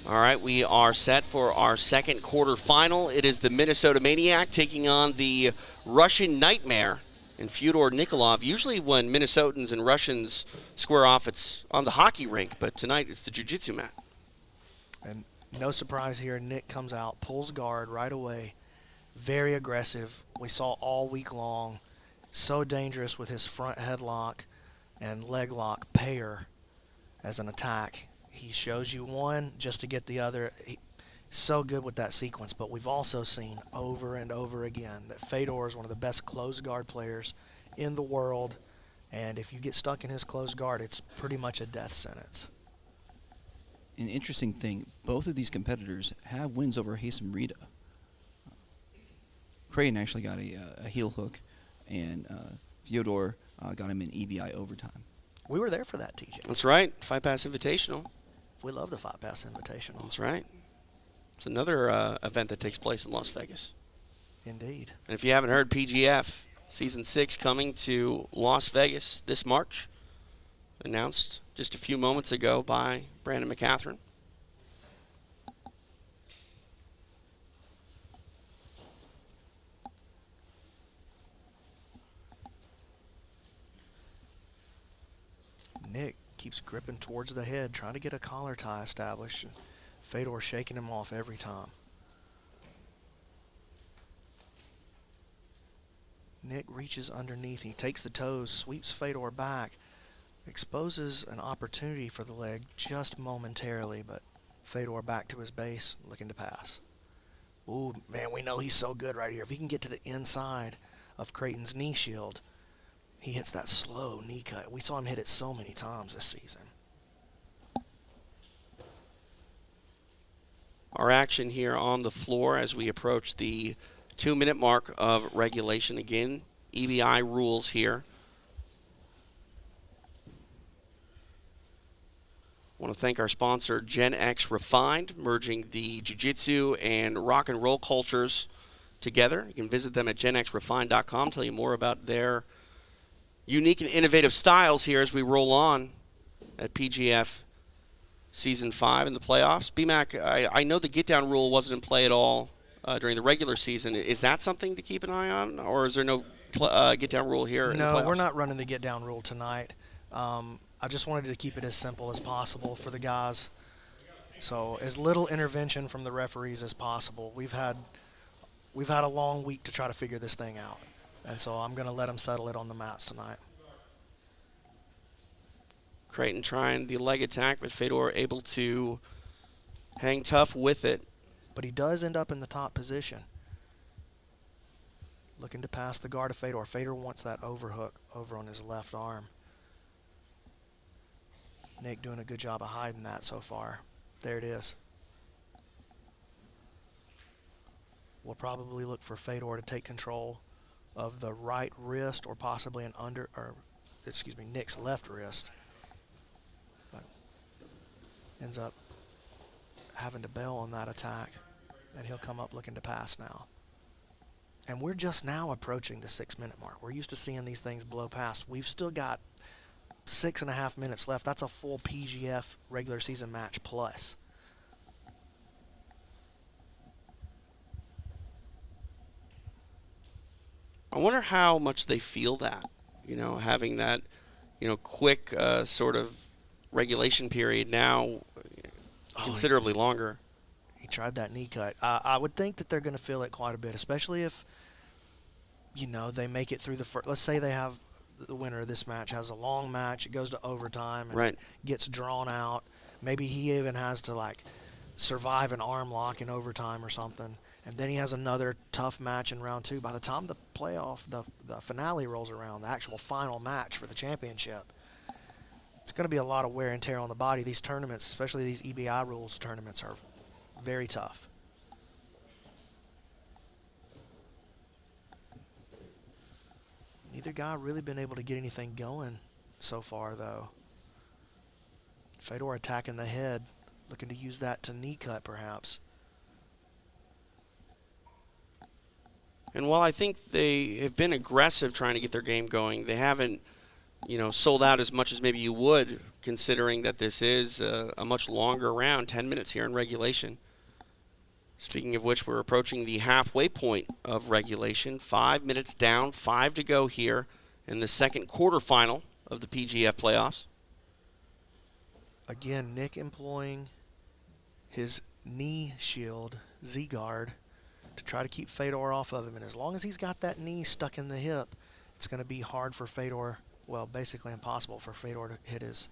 All right, we are set for our second quarterfinal. It is the Minnesota Maniac taking on the Russian Nightmare and Fedor Nikolov. Usually when Minnesotans and Russians square off, it's on the hockey rink, but tonight it's the jiu-jitsu mat. And no surprise here, Nick comes out, pulls guard right away, very aggressive. We saw all week long, so dangerous with his front headlock and leg lock pair as an attack. He shows you one just to get the other. He's so good with that sequence, but we've also seen over and over again that Fedor is one of the best closed guard players in the world, and if you get stuck in his closed guard, it's pretty much a death sentence. An interesting thing, both of these competitors have wins over Hasem Rita. Craton actually got a heel hook, and Fedor got him in EBI overtime. We were there for that, TJ. That's right, 5-pass invitational. We love the 5-pass invitational. That's right. It's another event that takes place in Las Vegas. Indeed. And if you haven't heard, PGF Season 6 coming to Las Vegas this March. Announced just a few moments ago by Brandon Mccaghren. Nick keeps gripping towards the head, trying to get a collar tie established. Fedor shaking him off every time. Nick reaches underneath. He takes the toes, sweeps Fedor back, exposes an opportunity for the leg just momentarily, but Fedor back to his base, looking to pass. Ooh, man, we know he's so good right here. If he can get to the inside of Craton's knee shield, he hits that slow knee cut. We saw him hit it so many times this season. Our action here on the floor as we approach the 2-minute mark of regulation. Again, EBI rules here. I want to thank our sponsor, Gen X Refined, merging the jiu-jitsu and rock and roll cultures together. You can visit them at genxrefined.com, tell you more about their unique and innovative styles here as we roll on at PGF Season 5 in the playoffs. BMAC, I know the get-down rule wasn't in play at all during the regular season. Is that something to keep an eye on, or is there no get-down rule here in the playoffs? No, we're not running the get-down rule tonight. I just wanted to keep it as simple as possible for the guys. So as little intervention from the referees as possible. We've had a long week to try to figure this thing out. And so I'm going to let them settle it on the mats tonight. Craton trying the leg attack, but Fedor able to hang tough with it. But he does end up in the top position. Looking to pass the guard to Fedor. Fedor wants that overhook over on his left arm. Nick doing a good job of hiding that so far. There it is. We'll probably look for Fedor to take control of the right wrist or possibly Nick's left wrist. But ends up having to bail on that attack, and he'll come up looking to pass now. And we're just now approaching the 6-minute mark. We're used to seeing these things blow past. We've still got 6.5 minutes left. That's a full PGF regular season match plus. I wonder how much they feel that, having that, quick sort of regulation period now considerably longer. He tried that knee cut. I would think that they're going to feel it quite a bit, especially if, they make it through the first. Let's say they have the winner of this match has a long match. It goes to overtime and right. It gets drawn out. Maybe he even has to, survive an arm lock in overtime or something. And then he has another tough match in round 2. By the time the playoff, the finale rolls around, the actual final match for the championship, it's going to be a lot of wear and tear on the body. These tournaments, especially these EBI rules tournaments, are very tough. Neither guy really been able to get anything going so far, though. Fedor attacking the head, looking to use that to knee cut, perhaps. And while I think they have been aggressive trying to get their game going, they haven't, sold out as much as maybe you would considering that this is a much longer round, 10 minutes here in regulation. Speaking of which, we're approaching the halfway point of regulation. 5 minutes down, 5 to go here in the second quarterfinal of the PGF playoffs. Again, Nick employing his knee shield, Z-guard, to try to keep Fedor off of him. And as long as he's got that knee stuck in the hip, it's going to be hard for Fedor, well, basically impossible for Fedor to hit his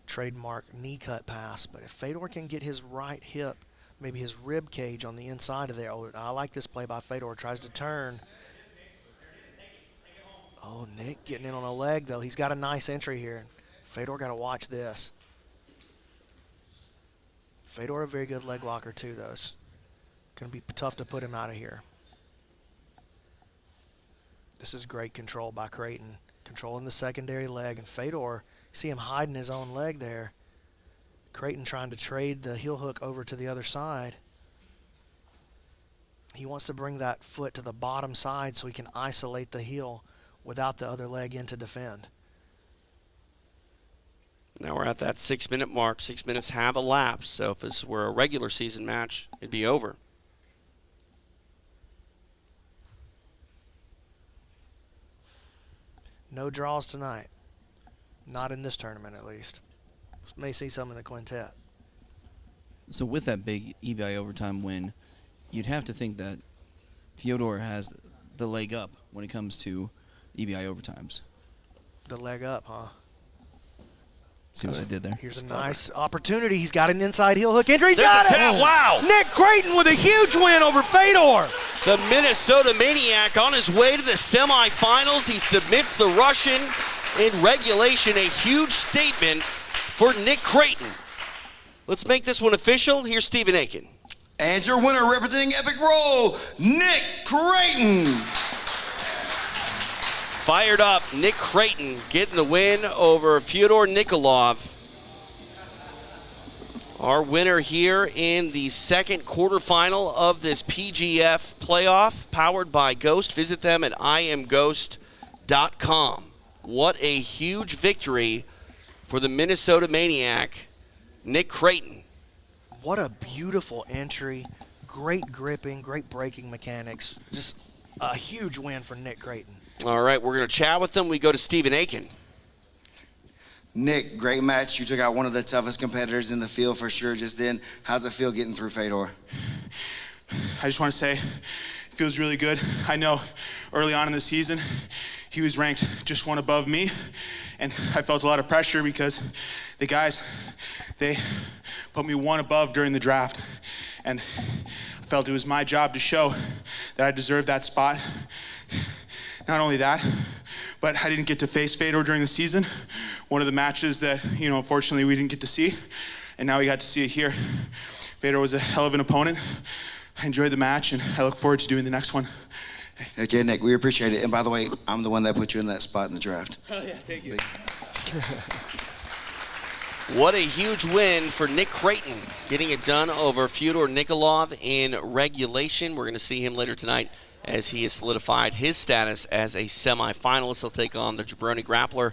trademark knee cut pass. But if Fedor can get his right hip, maybe his rib cage on the inside of there. Oh, I like this play by Fedor. Tries to turn. Oh, Nick getting in on a leg, though. He's got a nice entry here. Fedor got to watch this. Fedor a very good leg locker, too, though. It's going to be tough to put him out of here. This is great control by Craton. Controlling the secondary leg. And Fedor, you see him hiding his own leg there. Craton trying to trade the heel hook over to the other side. He wants to bring that foot to the bottom side so he can isolate the heel without the other leg in to defend. Now we're at that 6 minute mark. 6 minutes have elapsed, so if this were a regular season match, it'd be over. No draws tonight. Not in this tournament, at least. May see some in the quintet. So with that big EBI overtime win, you'd have to think that Fedor has the leg up when it comes to EBI overtimes. The leg up, huh? See what I did there? Here's a nice opportunity. He's got an inside heel hook entry. He's There's got the it! tap. Wow! Nick Craton with a huge win over Fedor. The Minnesota Maniac on his way to the semifinals. He submits the Russian in regulation. A huge statement for Nick Craton. Let's make this one official. Here's Stephen Aiken. And your winner representing Epic Roll, Nick Craton. Fired up, Nick Craton getting the win over Fedor Nikolov. Our winner here in the second quarterfinal of this PGF playoff, powered by Ghost. Visit them at imghost.com. What a huge victory for the Minnesota Maniac, Nick Craton. What a beautiful entry. Great gripping, great braking mechanics. Just a huge win for Nick Craton. All right, we're going to chat with them. We go to Stephen Aiken. Nick, great match. You took out one of the toughest competitors in the field for sure just then. How's it feel getting through Fedor? I just want to say it feels really good. I know early on in the season, he was ranked just one above me, and I felt a lot of pressure because the guys, they put me one above during the draft, and I felt it was my job to show that I deserved that spot. Not only that, but I didn't get to face Fedor during the season. One of the matches that, unfortunately we didn't get to see, and now we got to see it here. Fedor was a hell of an opponent. I enjoyed the match, and I look forward to doing the next one. Okay, Nick, we appreciate it. And by the way, I'm the one that put you in that spot in the draft. Oh yeah, thank you. What a huge win for Nick Craton, getting it done over Fedor Nikolov in regulation. We're going to see him later tonight as he has solidified his status as a semifinalist. He'll take on the Jabroni grappler